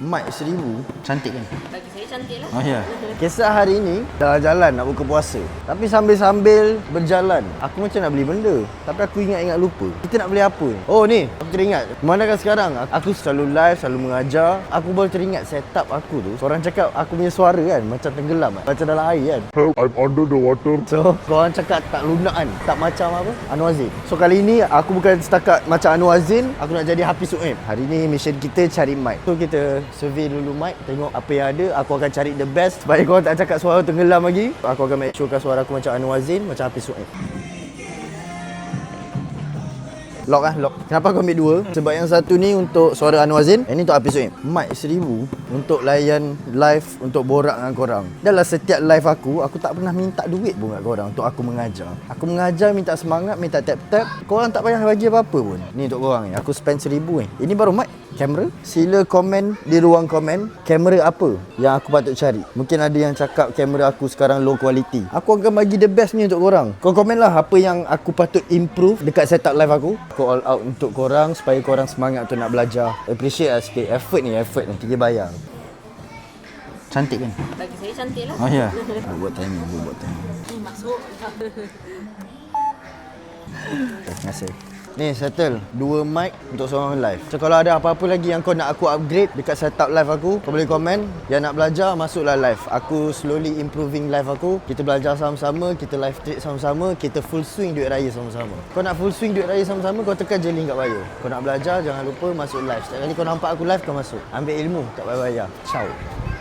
Mic 1000. Cantik kan? Bagi saya cantik lah. Oh ya. Kisah hari ni jalan-jalan nak buka puasa. Tapi sambil-sambil berjalan, aku macam nak beli benda. Tapi aku ingat-ingat lupa. Kita nak beli apa ni? Oh ni, aku teringat. Memandangkan sekarang aku selalu live, selalu mengajar. Aku baru teringat setup aku tu. Orang cakap aku punya suara kan macam tenggelam kan? Macam dalam air kan? Help, I'm under the water. So, korang cakap tak lunak kan? Tak macam apa? Anwar Zain. So, kali ni aku bukan setakat macam Anwar Zain, aku nak jadi Hafiz Uim. Hari ni mission kita cari mic. So, kita survey dulu mic, tengok apa yang ada. Aku akan cari the best supaya korang tak cakap suara tenggelam lagi. Aku akan make surekan suara aku macam Anwar Zain, macam Hafiz Uim. Lock lah, lock. Kenapa aku ambil dua? Sebab yang satu ni untuk suara Anwar Zain, yang ni untuk Hafiz Uim. Mic 1000 untuk layan live, untuk borak dengan korang. Dalam setiap live aku tak pernah minta duit pun kat korang untuk aku mengajar. Aku mengajar, minta semangat, minta tap-tap. Korang tak payah bagi apa-apa pun. Ni untuk korang ni, aku spend 1000 ni. Ini baru mic. Kamera, sila komen di ruang komen kamera apa yang aku patut cari. Mungkin ada yang cakap kamera aku sekarang low quality. Aku akan bagi the best ni untuk korang. Kau komen lah apa yang aku patut improve dekat setup live aku. Aku all out untuk korang supaya korang semangat untuk nak belajar. Appreciate lah sikit. Effort ni dia bayar. Cantik kan? Bagi saya cantik lah. Oh ya. Buat timing, buat timing. Masuk. Terima kasih. Ni settle 2 mic untuk seorang live. So kalau ada apa-apa lagi yang kau nak aku upgrade dekat setup live aku, kau boleh komen. Yang nak belajar, masuklah live. Aku slowly improving live aku. Kita belajar sama-sama, kita live trade sama-sama, kita full swing duit raya sama-sama. Kau nak full swing duit raya sama-sama, kau tekan je link kat bio. Kau nak belajar, jangan lupa masuk live. Setiap kali kau nampak aku live, kau masuk. Ambil ilmu, tak payah bayar. Ciao.